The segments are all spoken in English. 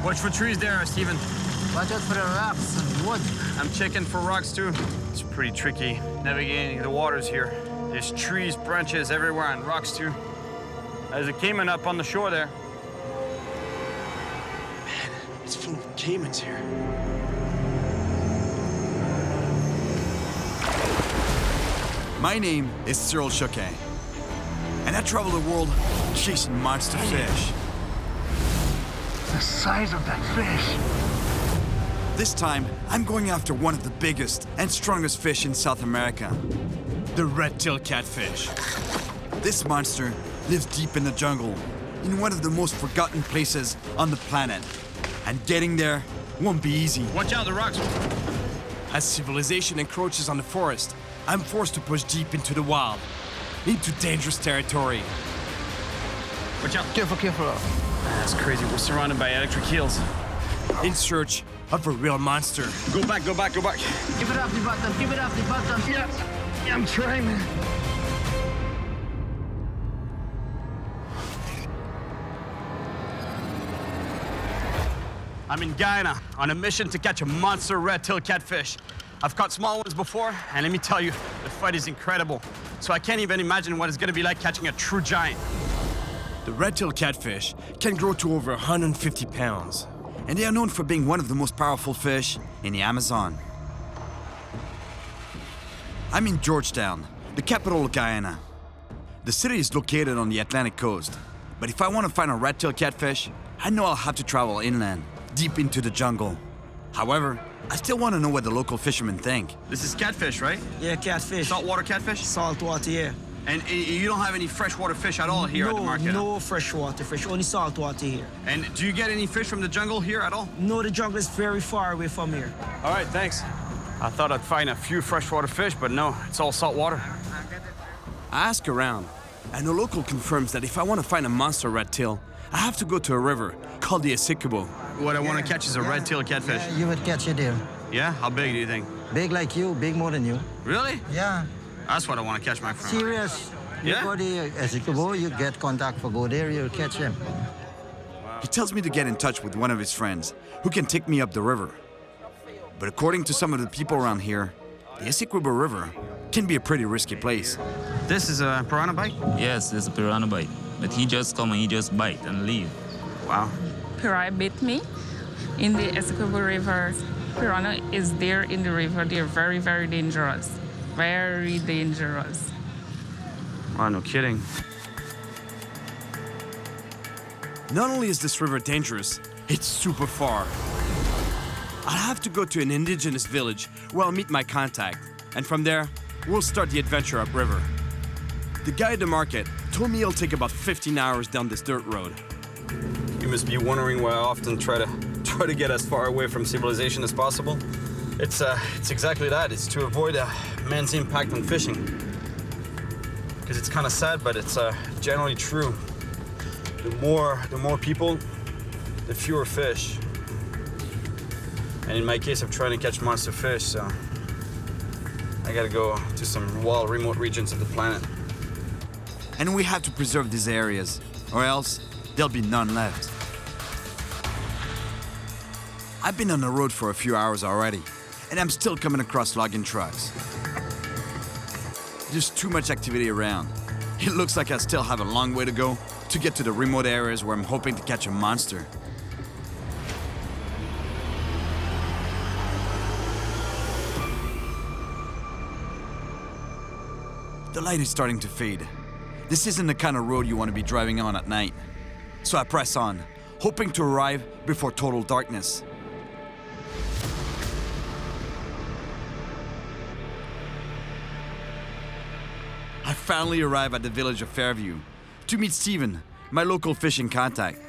Watch for trees there, Steven. Watch out for the rocks and wood. I'm checking for rocks too. It's pretty tricky navigating the waters here. There's trees, branches everywhere, and rocks too. There's a caiman up on the shore there. Man, it's full of caimans here. My name is Cyril Choquet, and I travel the world chasing monster fish. The size of that fish. This time, I'm going after one of the biggest and strongest fish in South America, the red-tailed catfish. This monster lives deep in the jungle, in one of the most forgotten places on the planet. And getting there won't be easy. Watch out, the rocks. As civilization encroaches on the forest, I'm forced to push deep into the wild, into dangerous territory. Watch out. Careful, careful. That's crazy. We're surrounded by electric eels. In search of a real monster. Go back, go back, go back. Keep it off the bottom, keep it off the bottom. Yeah, I'm trying, man. I'm in Guyana on a mission to catch a monster red-tailed catfish. I've caught small ones before, and let me tell you, the fight is incredible. So I can't even imagine what it's gonna be like catching a true giant. The red-tailed catfish can grow to over 150 pounds. And they are known for being one of the most powerful fish in the Amazon. I'm in Georgetown, the capital of Guyana. The city is located on the Atlantic coast, but if I want to find a red-tailed catfish, I know I'll have to travel inland, deep into the jungle. However, I still want to know what the local fishermen think. This is catfish, right? Yeah, catfish. Saltwater catfish? Saltwater, yeah. And you don't have any freshwater fish at all here at the market? No freshwater fish, only saltwater here. And do you get any fish from the jungle here at all? No, the jungle is very far away from here. All right, thanks. I thought I'd find a few freshwater fish, but no, it's all saltwater. I ask around, and a local confirms that if I want to find a monster red-tail, I have to go to a river called the Essequibo. What I want to catch is a red-tailed catfish. Yeah, you would catch it there. Yeah? How big do you think? Big like you, big more than you. Really? Yeah. That's what I want to catch, my friend. Serious. Yeah? You go there, as you go, you get contact for go there, you'll catch him. He tells me to get in touch with one of his friends who can take me up the river. But according to some of the people around here, the Essequibo River can be a pretty risky place. This is a piranha bite? Yes, there's a piranha bite. But he just come and he just bite and leave. Wow. Piranha bit me in the Essequibo River. Piranha is there in the river. They're very, very dangerous. Very dangerous. Wow, no kidding. Not only is this river dangerous, it's super far. I'll have to go to an indigenous village where I'll meet my contact, and from there, we'll start the adventure upriver. The guy at the market told me it'll take about 15 hours down this dirt road. You must be wondering why I often try to get as far away from civilization as possible. It's exactly that. It's to avoid man's impact on fishing. Because it's kind of sad, but it's generally true. The more people, the fewer fish. And in my case, I'm trying to catch monster fish, so I gotta go to some wild, remote regions of the planet. And we have to preserve these areas, or else there'll be none left. I've been on the road for a few hours already, and I'm still coming across logging trucks. There's too much activity around. It looks like I still have a long way to go to get to the remote areas where I'm hoping to catch a monster. The light is starting to fade. This isn't the kind of road you want to be driving on at night. So I press on, hoping to arrive before total darkness. I finally arrive at the village of Fairview to meet Steven, my local fishing contact.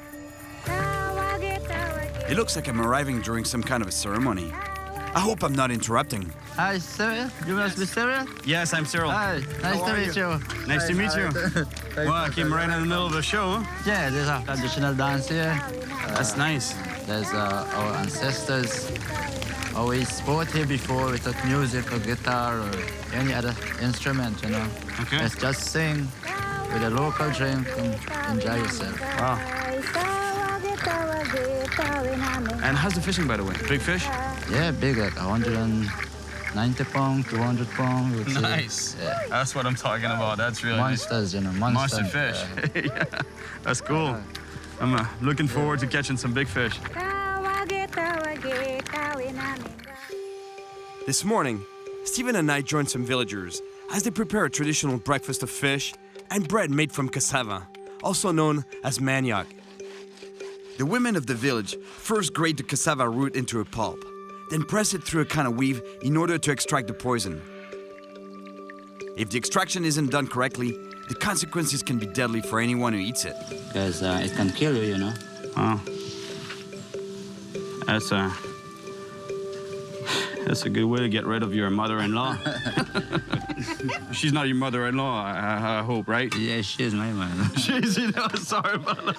It looks like I'm arriving during some kind of a ceremony. I hope I'm not interrupting. Hi, Cyril. You must be Cyril? Yes, I'm Cyril. Hi, nice to meet you. Nice to meet you. Well, I came right in the middle of a show, huh? Yeah, there's a traditional dance here. That's nice. There's our ancestors always sport here before without music or guitar or any other instrument, you know. Okay. Let's just sing with a local drink and enjoy yourself. Wow. And how's the fishing, by the way? Big fish? Yeah, big, like 190 pound, 200 pound. Which Nice. Yeah. That's what I'm talking about. That's really Monsters, you know, monster fish. Yeah, that's cool. I'm looking forward to catching some big fish. This morning, Stephen and I joined some villagers as they prepare a traditional breakfast of fish and bread made from cassava, also known as manioc. The women of the village first grate the cassava root into a pulp, then press it through a kind of weave in order to extract the poison. If the extraction isn't done correctly, the consequences can be deadly for anyone who eats it. Because it can kill you, you know. Oh. That's a good way to get rid of your mother-in-law. She's not your mother-in-law, I hope, right? Yeah, she's my man. She's, sorry about that.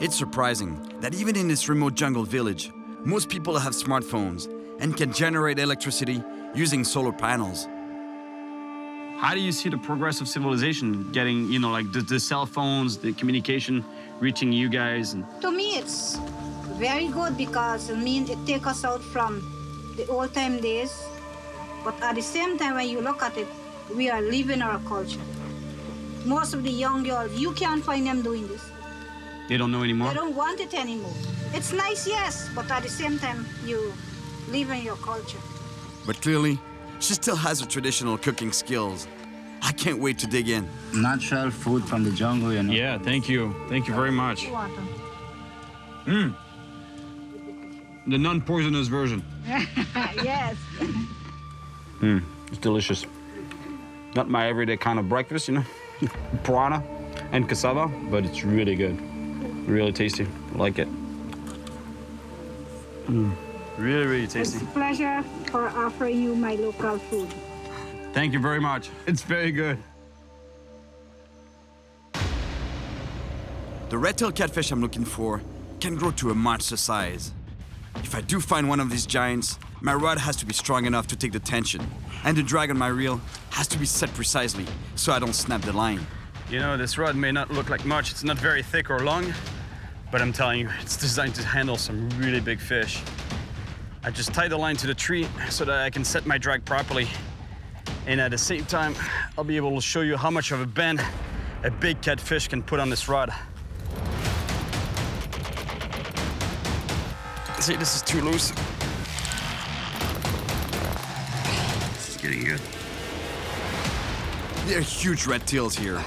It's surprising that even in this remote jungle village, most people have smartphones and can generate electricity using solar panels. How do you see the progress of civilization getting, like the cell phones, the communication reaching you guys? To me, it's very good because it takes us out from the old time days. But at the same time, when you look at it, we are living our culture. Most of the young girls, you can't find them doing this. They don't know anymore? They don't want it anymore. It's nice, yes, but at the same time, you live in your culture. But clearly, she still has her traditional cooking skills. I can't wait to dig in. Natural food from the jungle, you know. Yeah, thank you. Thank you very much. The non-poisonous version. Yes. It's delicious. Not my everyday kind of breakfast, piranha and cassava, but it's really good. Really tasty. I like it. Really, really tasty. It's a pleasure for offering you my local food. Thank you very much. It's very good. The red-tailed catfish I'm looking for can grow to a monster size. If I do find one of these giants, my rod has to be strong enough to take the tension, and the drag on my reel has to be set precisely so I don't snap the line. This rod may not look like much. It's not very thick or long, but I'm telling you, it's designed to handle some really big fish. I just tie the line to the tree so that I can set my drag properly. And at the same time, I'll be able to show you how much of a bend a big catfish can put on this rod. See, this is too loose. This is getting good. There are huge red tails here,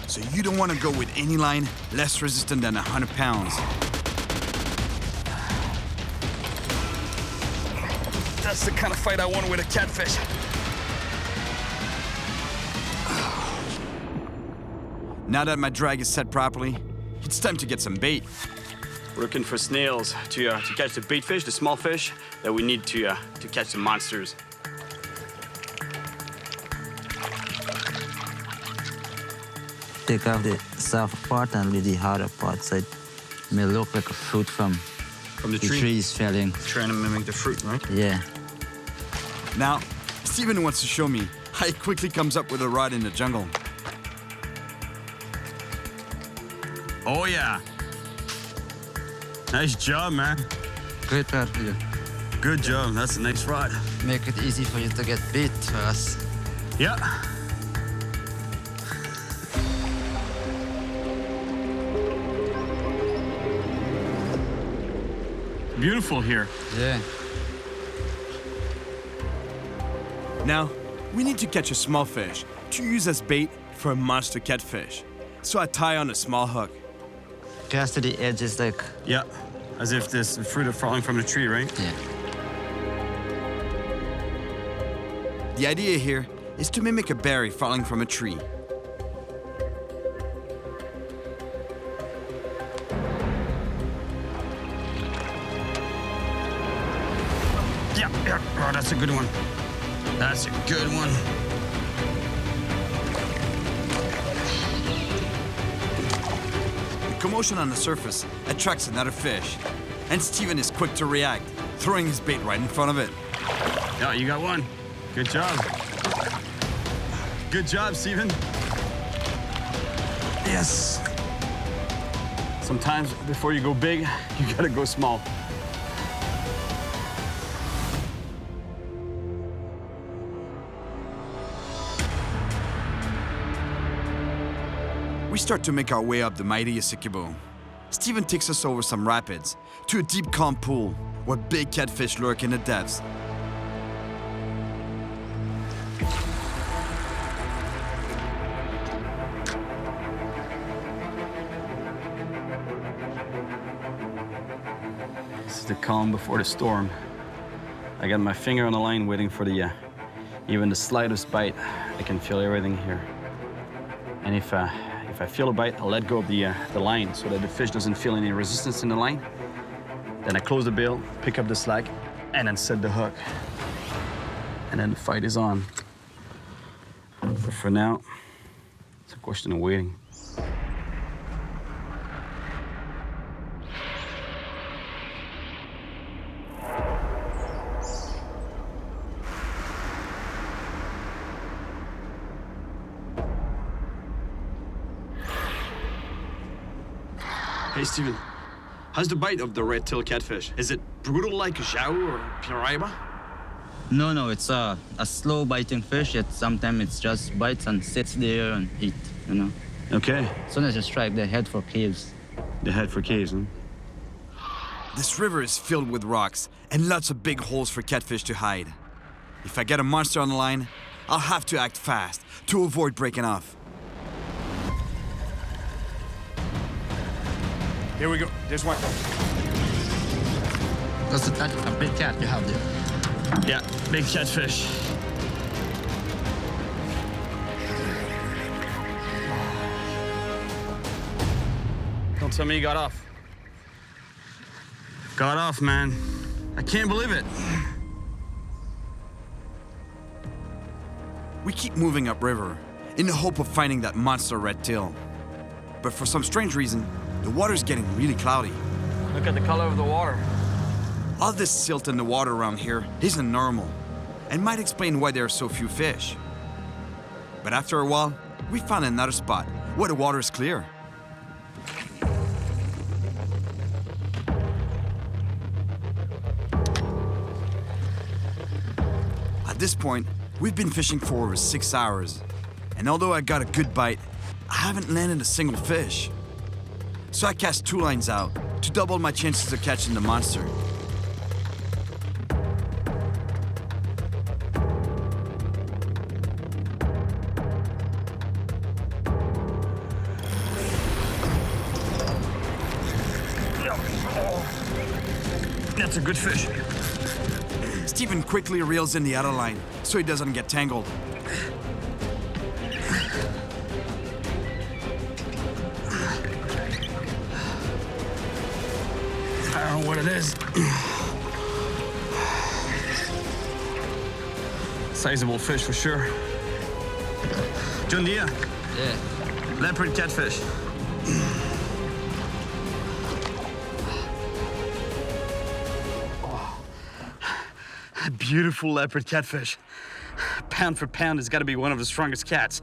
so you don't want to go with any line less resistant than 100 pounds. That's the kind of fight I want with a catfish. Now that my drag is set properly, it's time to get some bait. We're looking for snails to catch the bait fish, the small fish that we need to catch the monsters. Take off the soft part and leave the harder part so it may look like a fruit from the tree. trees falling. Trying to mimic the fruit, right? Yeah. Now, Stephen wants to show me how he quickly comes up with a rod in the jungle. Oh yeah. Nice job, man. Great rod for you. Good job. That's a nice rod. Make it easy for you to get bait for us. Yeah. Beautiful here. Yeah. Now, we need to catch a small fish to use as bait for a monster catfish. So I tie on a small hook. Cast to the edges like... Yeah, as if this fruit are falling from the tree, right? Yeah. The idea here is to mimic a berry falling from a tree. Yeah. Oh, that's a good one. That's a good one. The commotion on the surface attracts another fish, and Stephen is quick to react, throwing his bait right in front of it. Yeah, you got one. Good job. Good job, Steven. Yes. Sometimes before you go big, you gotta go small. We start to make our way up the mighty Essequibo. Steven takes us over some rapids to a deep calm pool where big catfish lurk in the depths. This is the calm before the storm. I got my finger on the line waiting for the, even the slightest bite. I can feel everything here. And if I feel a bite, I'll let go of the line so that the fish doesn't feel any resistance in the line. Then I close the bill, pick up the slack, and then set the hook. And then the fight is on. But for now, it's a question of waiting. Hey, Steven, how's the bite of the red-tailed catfish? Is it brutal like a Jau or Piraiba? No, it's a slow biting fish. Sometimes it just bites and sits there and eat, you know. Okay. As soon as you strike, they head for caves. They head for caves, huh? This river is filled with rocks and lots of big holes for catfish to hide. If I get a monster on the line, I'll have to act fast to avoid breaking off. Here we go. There's one. That's a big cat you have there. Yeah, big catfish. Don't tell me you got off. Got off, man. I can't believe it. We keep moving upriver in the hope of finding that monster red tail. But for some strange reason, the water's getting really cloudy. Look at the color of the water. All this silt in the water around here isn't normal and might explain why there are so few fish. But after a while, we found another spot where the water is clear. At this point, we've been fishing for over 6 hours. And although I got a good bite, I haven't landed a single fish. So I cast 2 lines out to double my chances of catching the monster. That's a good fish. Steven quickly reels in the other line so he doesn't get tangled. I don't know what it is. Sizable fish for sure. John Deere. Yeah. Leopard catfish. A beautiful leopard catfish. Pound for pound, it's got to be one of the strongest cats.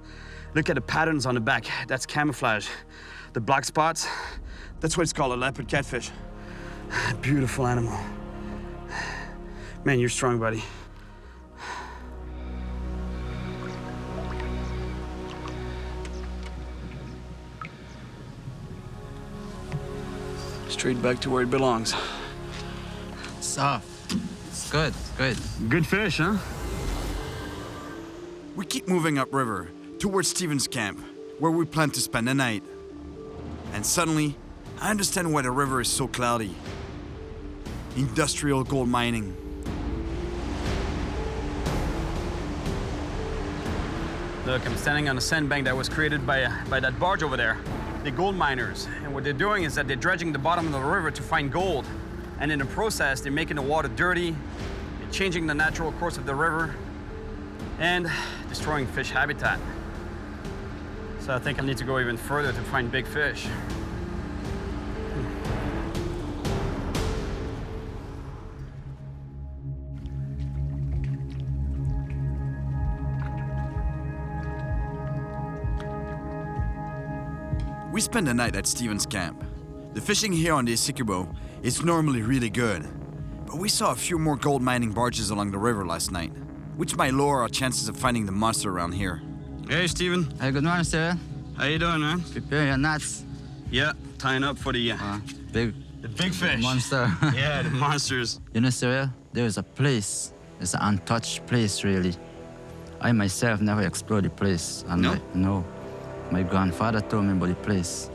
Look at the patterns on the back. That's camouflage. The black spots, that's why it's called a leopard catfish. Beautiful animal. Man, you're strong, buddy. Straight back to where it belongs. Soft. It's good, it's good. Good fish, huh? We keep moving upriver towards Steven's camp, where we plan to spend the night. And suddenly, I understand why the river is so cloudy. Industrial gold mining. Look, I'm standing on a sandbank that was created by that barge over there. The gold miners. And what they're doing is that they're dredging the bottom of the river to find gold. And in the process, they're making the water dirty, they're changing the natural course of the river, and destroying fish habitat. So I think I need to go even further to find big fish. We spend the night at Steven's camp. The fishing here on the Essequibo is normally really good, but we saw a few more gold mining barges along the river last night, which might lower our chances of finding the monster around here. Hey, Steven. Hey, good morning, sir. How you doing, man? Prepare your nuts. Yeah, tying up for the Big big fish. monster. Yeah, the monsters. You know, sir, there is a place. It's an untouched place, really. I myself never explored the place. And No? No. My grandfather told me about the place.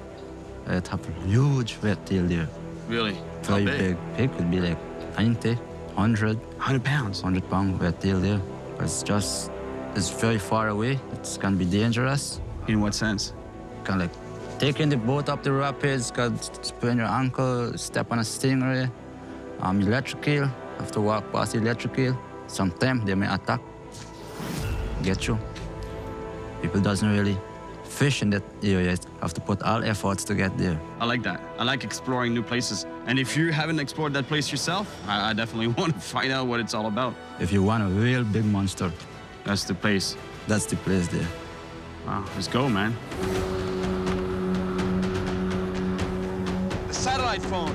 It have a huge reptile there. Really? How Very big? big. It could be like 90, 100, 100 pounds. 100-pound reptile there. It's very far away. It can be dangerous. In what sense? Can like taking the boat up the rapids, can sprain your ankle, step on a stingray, electric eel, have to walk past the electric eel. Sometimes they may attack, get you. People doesn't really fish in that area, have to put all efforts to get there. I like that. I like exploring new places. And if you haven't explored that place yourself, I definitely want to find out what it's all about. If you want a real big monster, That's the place. that's the place there. Wow, let's go, man. The satellite phone.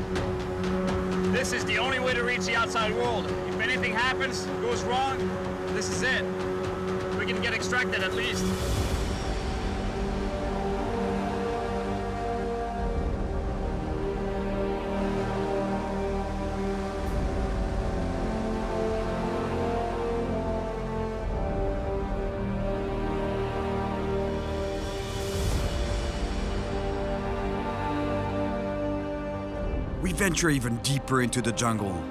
This is the only way to reach the outside world. If anything happens, goes wrong, this is it. We can get extracted at least. We venture even deeper into the jungle,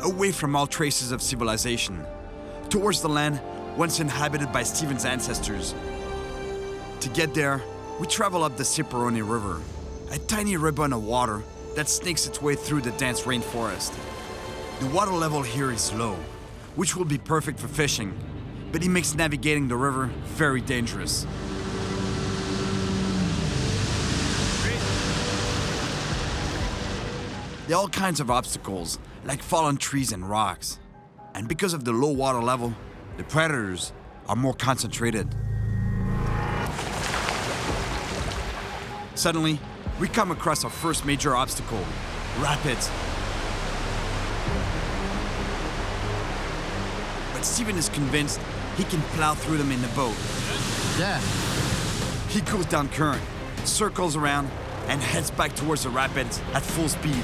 away from all traces of civilization, towards the land once inhabited by Steven's ancestors. To get there, we travel up the Ciparoni River, a tiny ribbon of water that snakes its way through the dense rainforest. The water level here is low, which will be perfect for fishing, but it makes navigating the river very dangerous. There are all kinds of obstacles, like fallen trees and rocks. And because of the low water level, the predators are more concentrated. Suddenly, we come across our first major obstacle, rapids. But Steven is convinced he can plow through them in the boat. Yeah. He goes down current, circles around, and heads back towards the rapids at full speed.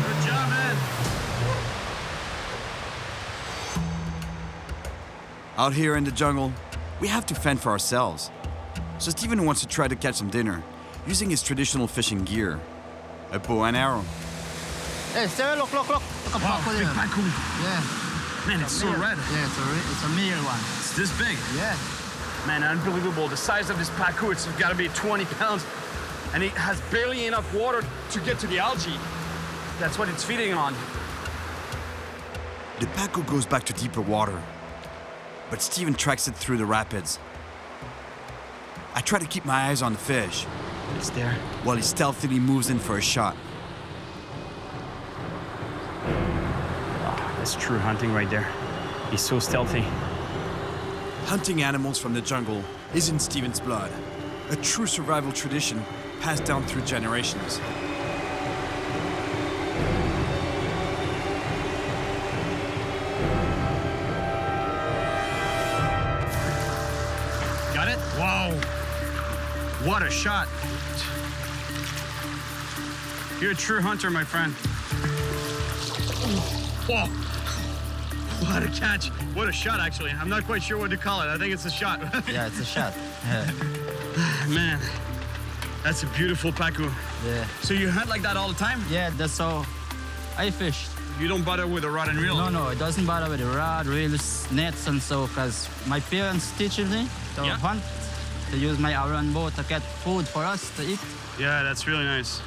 Good job, man. Out here in the jungle, we have to fend for ourselves. So Steven wants to try to catch some dinner using his traditional fishing gear, a bow and arrow. Hey, Sarah, look. Look a paco there. Yeah. Man, it's so red. Yeah, it's a male one. It's this big. Yeah. Man, unbelievable. The size of this pacu, it's got to be 20 pounds. And it has barely enough water to get to the algae. That's what it's feeding on. The pacu goes back to deeper water, but Steven tracks it through the rapids. I try to keep my eyes on the fish, It's there. while he stealthily moves in for a shot. That's true hunting right there. He's so stealthy. Hunting animals from the jungle is in Steven's blood, a true survival tradition passed down through generations. Got it? Wow. What a shot. You're a true hunter, my friend. Whoa. What a catch. What a shot, actually. I'm not quite sure what to call it. I think it's a shot. Yeah, it's a shot. Man, that's a beautiful pacu. Yeah. So you hunt like that all the time? Yeah, that's how I fish. You don't bother with a rod and reel? No, it doesn't bother with the rod, reels, nets, and so, because my parents teach me to Yeah. hunt, to use my iron boat to get food for us to eat. Yeah, that's really nice.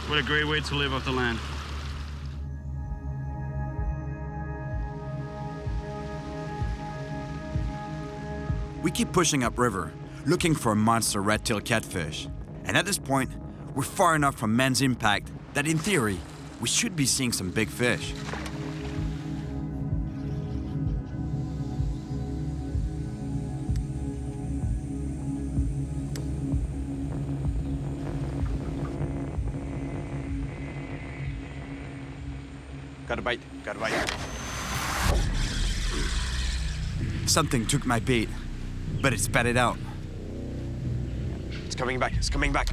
What a great way to live off the land. We keep pushing upriver, looking for a monster red-tailed catfish. And at this point, we're far enough from man's impact that in theory, we should be seeing some big fish. Got a bite, got a bite. Something took my bait, but it spat it out. It's coming back, it's coming back.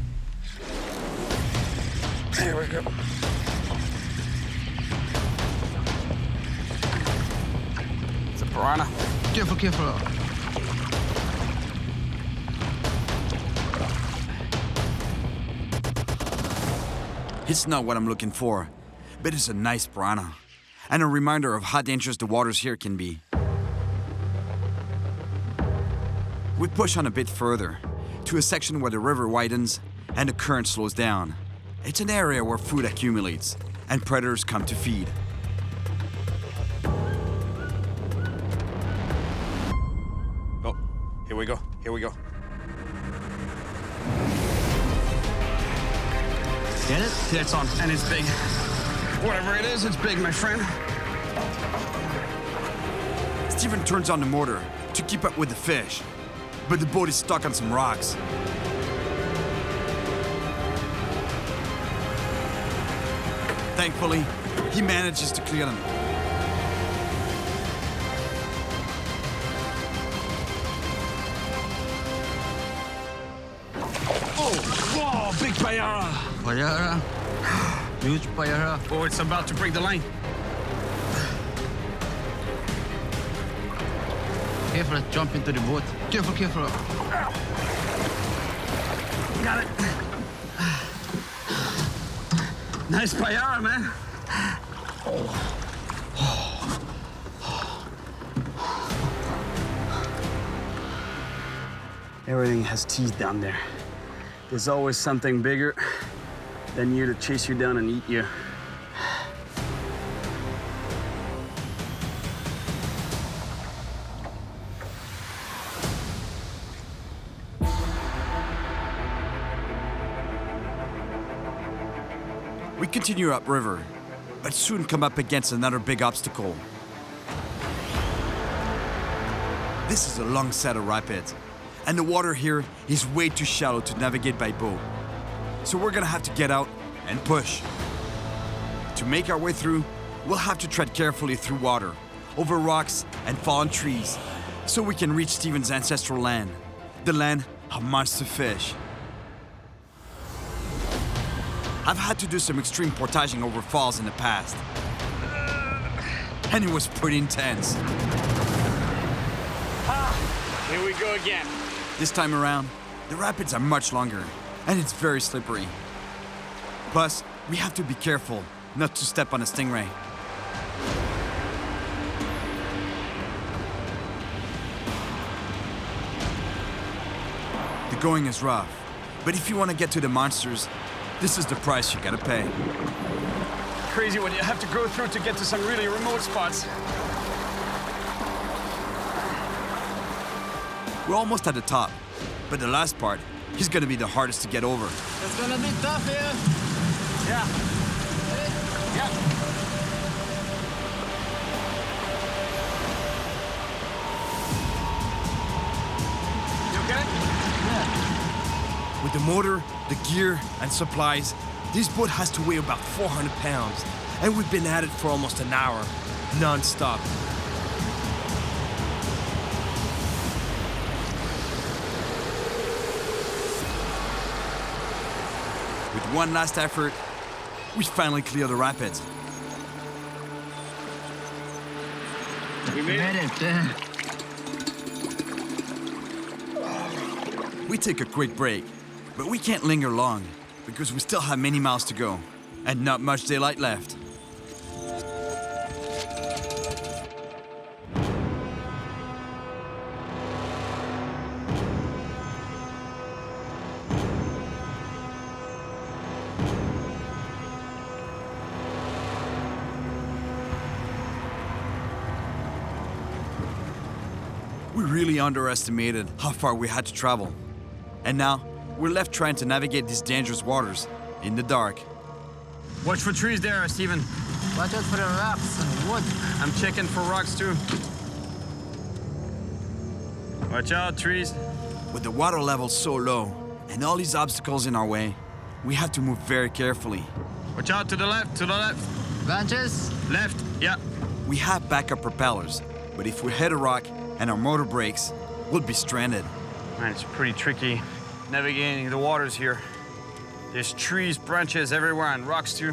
There we go. It's a piranha. Careful, careful. It's not what I'm looking for, but it's a nice piranha, and a reminder of how dangerous the waters here can be. We push on a bit further, to a section where the river widens and the current slows down. It's an area where food accumulates, and predators come to feed. Oh, here we go, here we go. Get it? Yeah, it's on, and it's big. Whatever it is, it's big, my friend. Steven turns on the motor to keep up with the fish, but the boat is stuck on some rocks. Thankfully, he manages to clear them. Oh, whoa, big piranha. Payara. Huge payara. Oh, it's about to break the line. Careful, jump into the boat. Careful, careful. Got it. Nice piranha, man. Everything has teeth down there. There's always something bigger than you to chase you down and eat you. We continue upriver, but soon come up against another big obstacle. This is a long set of rapids, and the water here is way too shallow to navigate by boat. So we're gonna have to get out and push. To make our way through, we'll have to tread carefully through water, over rocks and fallen trees, so we can reach Steven's ancestral land, the land of monster fish. I've had to do some extreme portaging over falls in the past, and it was pretty intense. Here we go again. This time around, the rapids are much longer, and it's very slippery. Plus, we have to be careful not to step on a stingray. The going is rough, but if you want to get to the monsters, this is the price you gotta pay. Crazy what you have to go through to get to some really remote spots. We're almost at the top, but the last part is gonna be the hardest to get over. It's gonna be tough here. Yeah. Yeah. You okay? With the motor, the gear, and supplies, this boat has to weigh about 400 pounds, and we've been at it for almost an hour, non-stop. With one last effort, we finally clear the rapids. We made it. We take a quick break, but we can't linger long because we still have many miles to go and not much daylight left. We really underestimated how far we had to travel. And now, we're left trying to navigate these dangerous waters in the dark. Watch for trees there, Steven. Watch out for the rocks and wood. I'm checking for rocks too. Watch out, trees. With the water level so low and all these obstacles in our way, we have to move very carefully. Watch out to the left, to the left. Branches? Left, yeah. We have backup propellers, but if we hit a rock and our motor breaks, we'll be stranded. Man, it's pretty tricky navigating the waters here. There's trees, branches everywhere, and rocks too.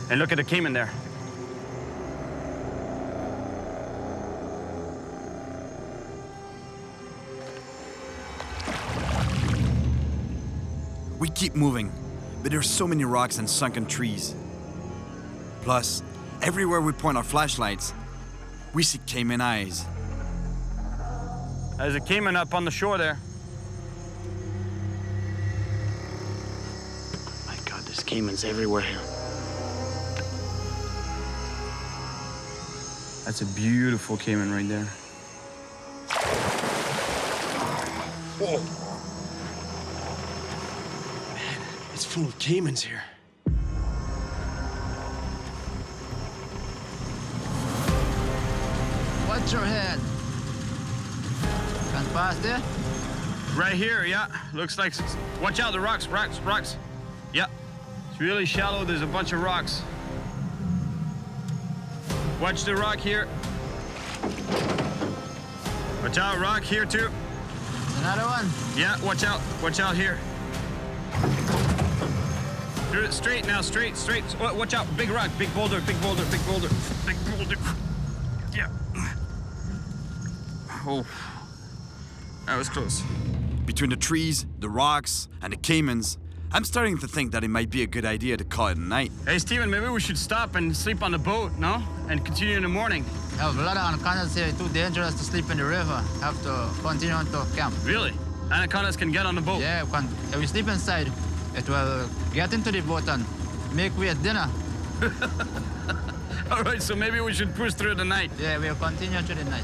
And look at the caiman there. We keep moving, but there's so many rocks and sunken trees. Plus, everywhere we point our flashlights, we see caiman eyes. There's a caiman up on the shore there. My God, there's caimans everywhere here. That's a beautiful caiman right there. Whoa. Man, it's full of caimans here. Watch your head. Can pass there? Right here, yeah. Looks like. Watch out, the rocks, rocks. Yeah. It's really shallow. There's a bunch of rocks. Watch the rock here. Watch out, rock here too. Another one. Yeah, watch out. Watch out here. Straight now, straight. Watch out, big rock, big boulder. Yeah. Oh, that was close. Between the trees, the rocks, and the caimans, I'm starting to think that it might be a good idea to call it a night. Hey, Steven, maybe we should stop and sleep on the boat, no? And continue in the morning. A lot of anacondas here. Too dangerous to sleep in the river. Have to continue on to camp. Really? Anacondas can get on the boat? Yeah, if we sleep inside, it will get into the boat and make we at dinner. All right, so maybe we should push through the night. Yeah, we'll continue through the night.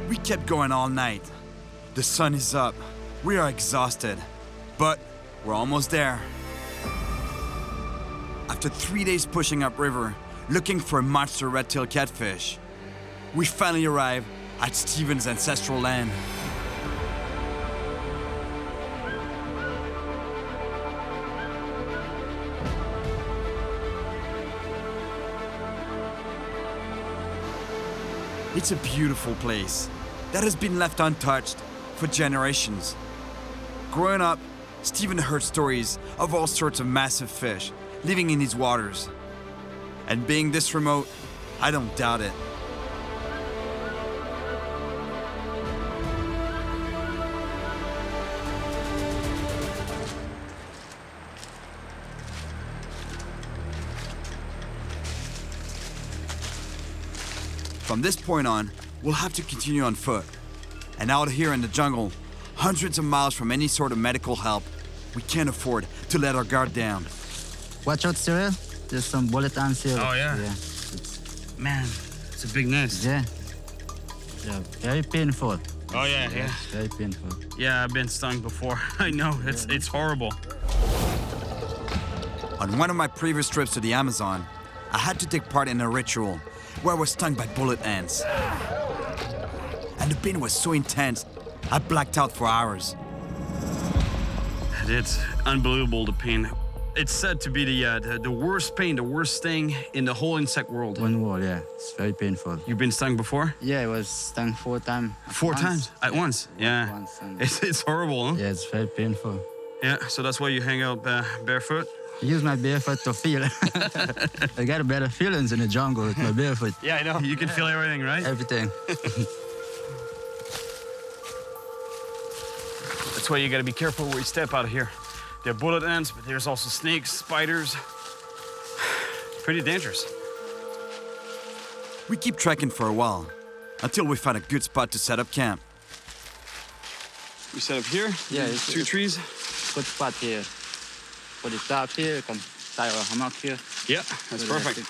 We kept going all night. The sun is up. We are exhausted, but we're almost there. After 3 days pushing upriver, looking for a monster red-tailed catfish, we finally arrive at Steven's ancestral land. It's a beautiful place that has been left untouched for generations. Growing up, Steven heard stories of all sorts of massive fish living in these waters. And being this remote, I don't doubt it. From this point on, we'll have to continue on foot. And out here in the jungle, hundreds of miles from any sort of medical help, we can't afford to let our guard down. Watch out, Cyril. There's some bullet ants here. Oh, yeah? Man, it's a big nest. Yeah. Yeah, very painful. Oh, yeah. It's very painful. Yeah, I've been stung before. I know, it's horrible. On one of my previous trips to the Amazon, I had to take part in a ritual where I was stung by bullet ants. And the pain was so intense, I blacked out for hours. It's unbelievable, the pain. It's said to be the worst pain, the worst sting in the whole insect world. One word, yeah. It's very painful. You've been stung before? Yeah, I was stung 4 times. 4 times? At once? Yeah. Once, and It's horrible, huh? yeah, it's very painful. Yeah, so that's why you hang out barefoot? I use my barefoot to feel. I got better feelings in the jungle with my barefoot. Yeah, I know. You can feel everything, right? Everything. That's why you gotta be careful where you step out of here. There are bullet ants, but there's also snakes, spiders. Pretty dangerous. We keep trekking for a while, until we find a good spot to set up camp. We set up here? Yeah, it's two trees? Good spot here. Put the top here, come tie our hammock here. Yeah, that's perfect.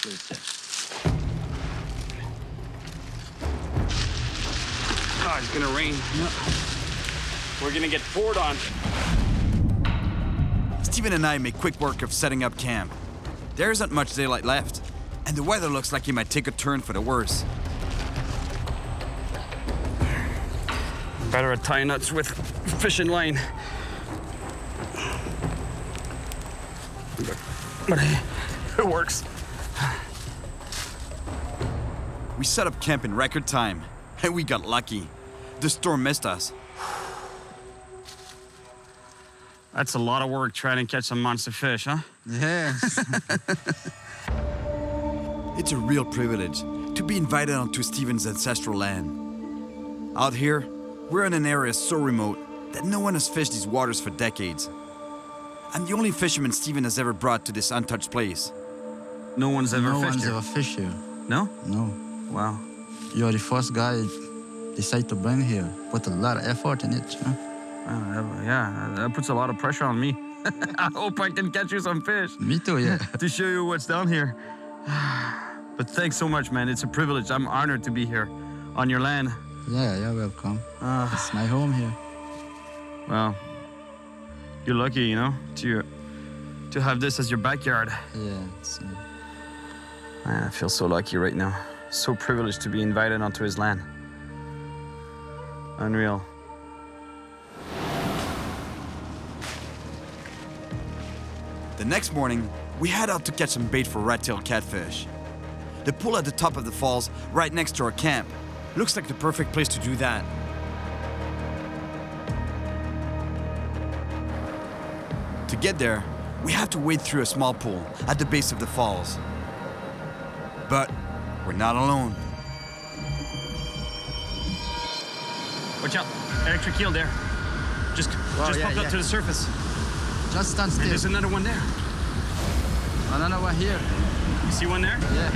Oh, it's gonna rain. Yeah. We're gonna get poured on. Steven and I make quick work of setting up camp. There isn't much daylight left, and the weather looks like it might take a turn for the worse. Better at tying nuts with fishing line. But it works. We set up camp in record time, and we got lucky. The storm missed us. That's a lot of work trying to catch some monster fish, huh? Yes. It's a real privilege to be invited onto Steven's ancestral land. Out here, we're in an area so remote that no one has fished these waters for decades. I'm the only fisherman Steven has ever brought to this untouched place. No one's ever fished here? ever fished here. No? No. Wow. You're the first guy decided to bring here. Put a lot of effort in it, huh? Yeah, that puts a lot of pressure on me. I hope I can catch you some fish. Me too, yeah. To show you what's down here. But thanks so much, man. It's a privilege. I'm honored to be here on your land. Yeah, you're welcome. It's my home here. Well, you're lucky, you know, to have this as your backyard. Yeah. Man, I feel so lucky right now. So privileged to be invited onto his land. Unreal. The next morning, we head out to catch some bait for red-tailed catfish. The pool at the top of the falls, right next to our camp, looks like the perfect place to do that. To get there, we have to wade through a small pool at the base of the falls. But we're not alone. Watch out, electric eel there. Just popped up to the surface. Just stand still. And there's another one there. Another one here. You see one there? Yeah.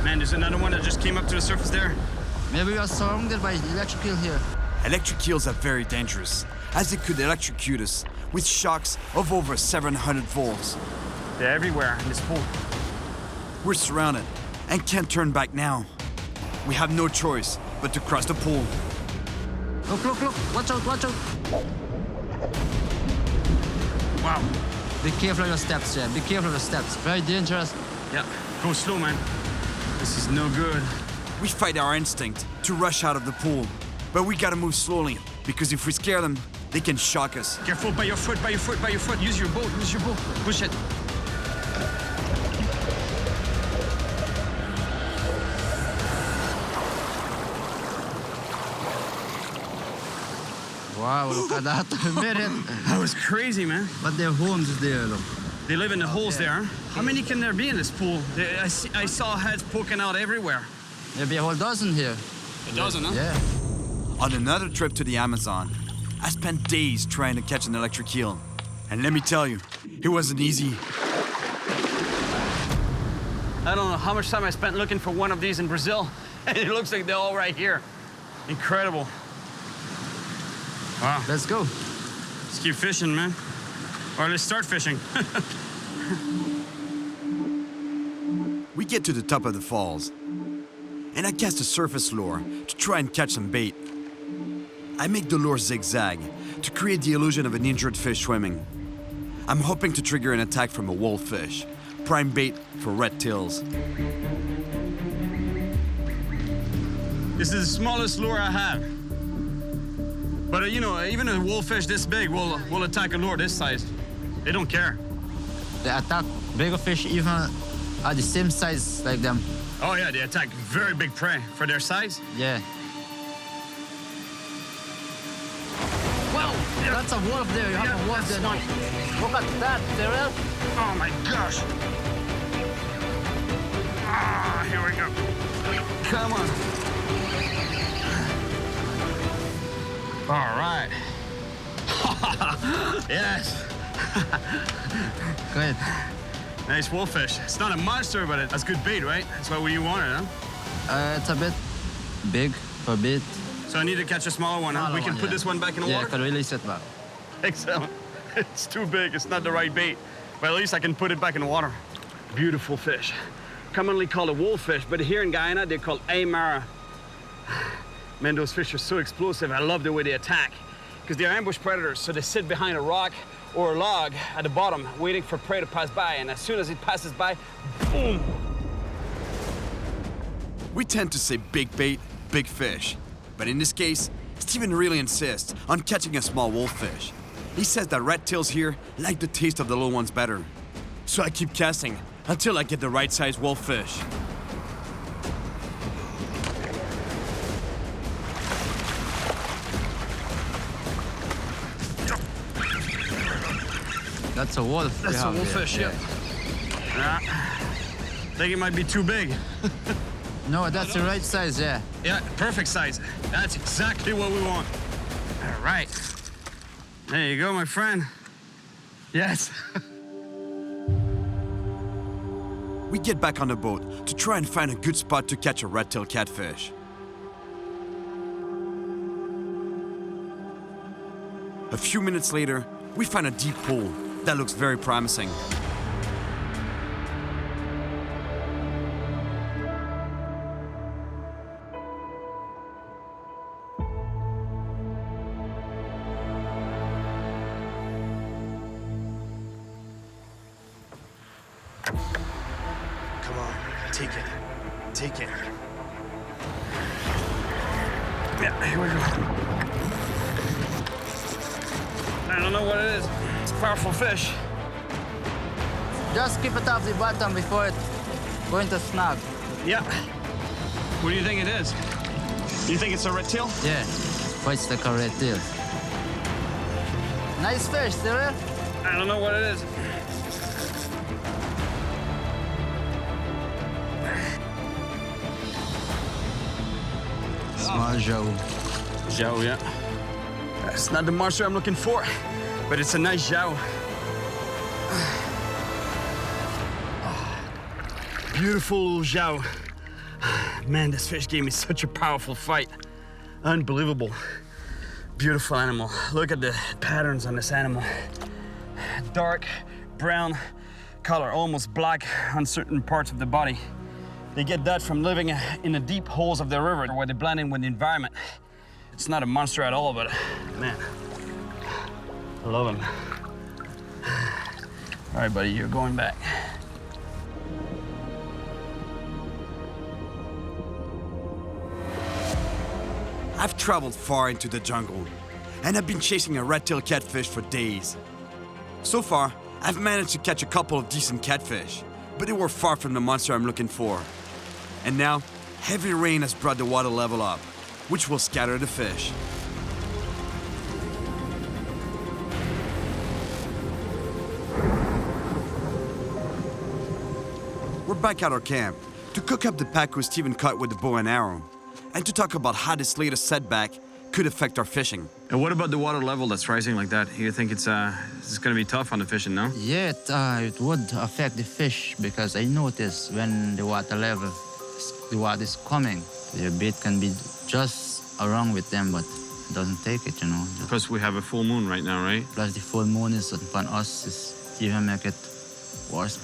Man, there's another one that just came up to the surface there. Maybe we are surrounded by electric eel here. Electric eels are very dangerous, as they could electrocute us with shocks of over 700 volts. They're everywhere in this pool. We're surrounded and can't turn back now. We have no choice but to cross the pool. Look, look, look. Watch out, watch out. Wow. Be careful of your steps, Jen. Be careful of your steps. Very dangerous. Yeah, go slow, man. This is no good. We fight our instinct to rush out of the pool, but we gotta move slowly, because if we scare them, they can shock us. Careful, by your foot, by your foot, by your foot. Use your boat, use your boat. Push it. Wow, look at that. That was crazy, man. But their homes is there, look. They live in the holes there. How many can there be in this pool? I saw heads poking out everywhere. Maybe a whole dozen here. A dozen, huh? Yeah. On another trip to the Amazon, I spent days trying to catch an electric eel. And let me tell you, it wasn't easy. I don't know how much time I spent looking for one of these in Brazil, and it looks like they're all right here. Incredible. Wow. Let's go. Let's keep fishing, man. Or let's start fishing. We get to the top of the falls, and I cast a surface lure to try and catch some bait. I make the lure zigzag to create the illusion of an injured fish swimming. I'm hoping to trigger an attack from a wolffish, prime bait for red tails. This is the smallest lure I have. But you know, even a wolffish this big will attack a lure this size. They don't care. They attack bigger fish even at the same size like them. Oh yeah, they attack very big prey for their size. Yeah. Wow, that's a wolf there. You have a wolf there. Look at that, Cyril. Oh my gosh. Ah, here we go. Come on. All right. Yes. Good. Nice wolffish. It's not a monster, but that's good bait, right? That's what you wanted, huh? It's a bit big for a bit. So I need to catch a smaller one, huh? Smaller We can one, put yeah. this one back in the Yeah, water? I can release it back. Excellent. It's too big. It's not the right bait. But at least I can put it back in the water. Beautiful fish. Commonly called a wolffish, but here in Guyana, they're called amara. Man, those fish are so explosive. I love the way they attack. Because they're ambush predators, so they sit behind a rock or a log at the bottom, waiting for prey to pass by. And as soon as it passes by, boom! We tend to say big bait, big fish. But in this case, Steven really insists on catching a small wolffish. He says that red tails here like the taste of the little ones better. So I keep casting until I get the right size wolffish. That's a wolf. That's a we have wolffish, here. yeah. I think it might be too big. No, that's the right size, yeah. Yeah, perfect size. That's exactly what we want. All right. There you go, my friend. Yes. We get back on the boat to try and find a good spot to catch a red-tailed catfish. A few minutes later, we find a deep pool that looks very promising. Come on, take it. Take it. Yeah, here we go. I don't know what it is. It's a powerful fish. Just keep it off the bottom before it going to snag. Yeah. What do you think it is? You think it's a red tail? Yeah, fights like a red tail. Nice fish, Cyril. I don't know what it is. Small Joe. Joe, yeah. It's not the monster I'm looking for, but it's a nice Joe. Beautiful little Joe. Man, this fish gave me such a powerful fight. Unbelievable. Beautiful animal. Look at the patterns on this animal. Dark brown color, almost black on certain parts of the body. They get that from living in the deep holes of the river where they blend in with the environment. It's not a monster at all, but man, I love him. All right, buddy, you're going back. I've traveled far into the jungle, and I've been chasing a red-tailed catfish for days. So far, I've managed to catch a couple of decent catfish, but they were far from the monster I'm looking for. And now, heavy rain has brought the water level up, which will scatter the fish. We're back at our camp to cook up the pacu Steven caught with the bow and arrow, and to talk about how this latest setback could affect our fishing. And what about the water level that's rising like that? You think it's going to be tough on the fishing, no? Yeah, it would affect the fish because I noticed when the water is coming, the bait can be just around with them, but it doesn't take it, you know. Plus we have a full moon right now, right? Plus the full moon is upon us, is even make it worse.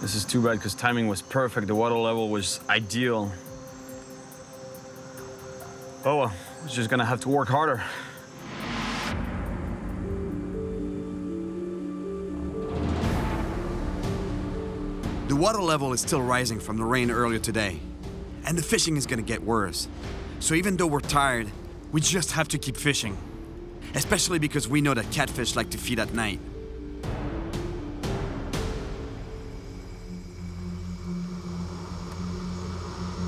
This is too bad because timing was perfect. The water level was ideal. Oh well, we're just gonna have to work harder. The water level is still rising from the rain earlier today, and the fishing is gonna get worse. So even though we're tired, we just have to keep fishing, especially because we know that catfish like to feed at night.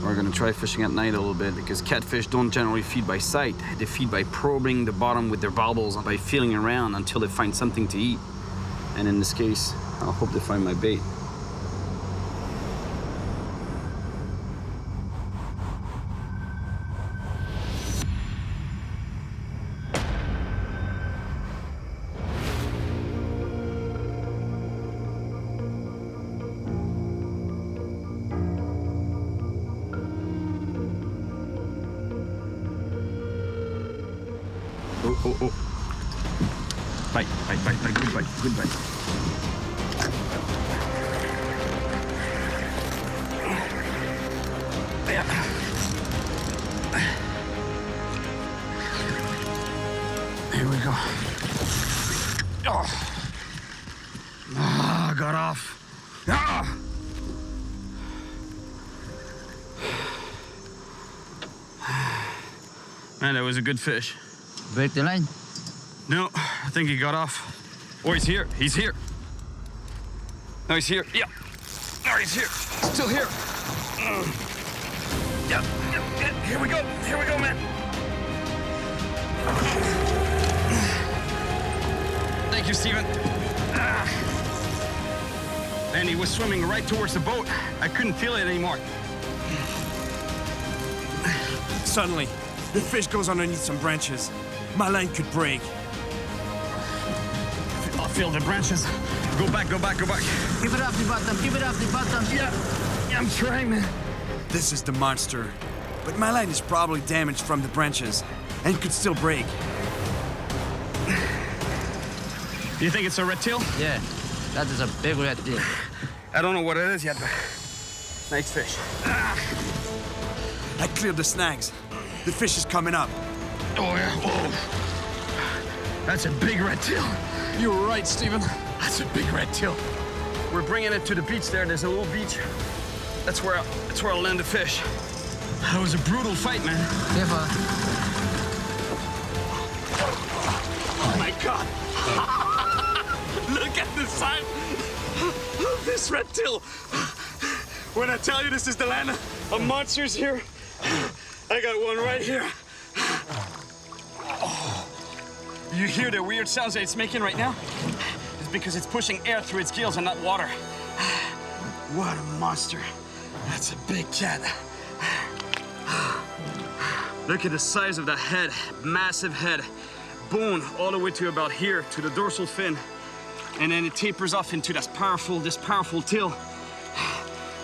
We're gonna try fishing at night a little bit because catfish don't generally feed by sight. They feed by probing the bottom with their bobbles, by feeling around until they find something to eat. And in this case, I'll hope they find my bait. Oh, oh, oh. Bite, bite, bite, bite, good bite, good bite. Yeah. Here we go. Oh. Ah, got off. Ah! Man, that was a good fish. Break the line. No, I think he got off. Oh, he's here. He's here. No, he's here. Yeah. No, he's here. Still here. Yeah, yeah, yeah. Here we go. Here we go, man. Thank you, Steven. And he was swimming right towards the boat. I couldn't feel it anymore. Suddenly, the fish goes underneath some branches. My line could break. I'll feel the branches. Go back, go back, go back. Keep it off the bottom, keep it off the bottom. Yeah, I'm trying, man. This is the monster. But my line is probably damaged from the branches and could still break. You think it's a red tail? Yeah, that is a big red deal. I don't know what it is yet, but nice fish. I cleared the snags. The fish is coming up. Oh, yeah. Whoa. That's a big red tail. You were right, Steven. That's a big red tail. We're bringing it to the beach there. There's a little beach. That's where I'll land the fish. That was a brutal fight, man. Careful. Oh, my God. Look at the size of this red tail. When I tell you this is the land of monsters here, I got one right here. Oh. You hear the weird sounds that it's making right now? It's because it's pushing air through its gills and not water. What a monster. That's a big cat. Look at the size of the head, massive head. Bone all the way to about here, to the dorsal fin. And then it tapers off into this powerful tail.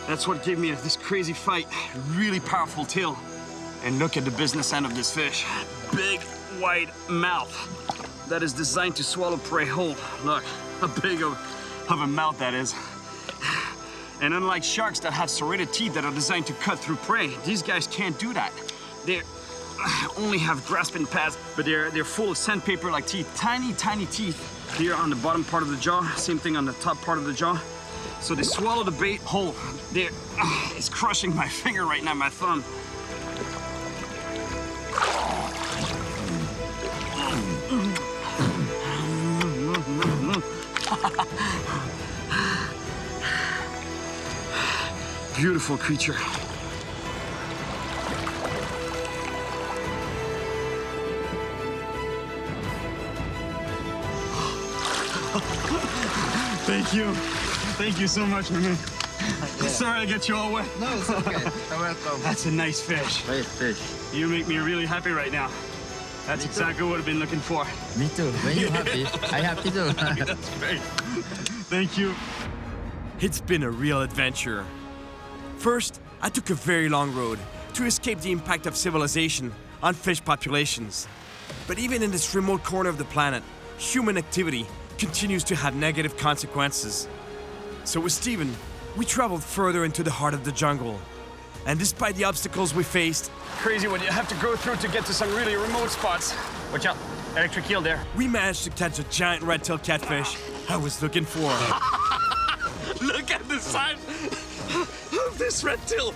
That's what gave me this crazy fight. Really powerful tail. And look at the business end of this fish. Big, wide mouth that is designed to swallow prey whole. Look, how big of a mouth that is. And unlike sharks that have serrated teeth that are designed to cut through prey, these guys can't do that. They only have grasping pads, but they're full of sandpaper-like teeth. Tiny, tiny teeth here on the bottom part of the jaw. Same thing on the top part of the jaw. So they swallow the bait whole. It's crushing my finger right now, my thumb. Beautiful creature. Thank you. Thank you so much, man. Yeah. Sorry I get you all wet. No, it's okay. You're welcome. That's a nice fish. Great fish. You make me really happy right now. That's exactly what I've been looking for. Me too. When you're happy, I happy too. That's great. Thank you. It's been a real adventure. First, I took a very long road to escape the impact of civilization on fish populations. But even in this remote corner of the planet, human activity continues to have negative consequences. So with Steven, we traveled further into the heart of the jungle. And despite the obstacles we faced, crazy what you have to go through to get to some really remote spots. Watch out, electric eel there. We managed to catch a giant red-tailed catfish I was looking for. Look at the size of this red tail.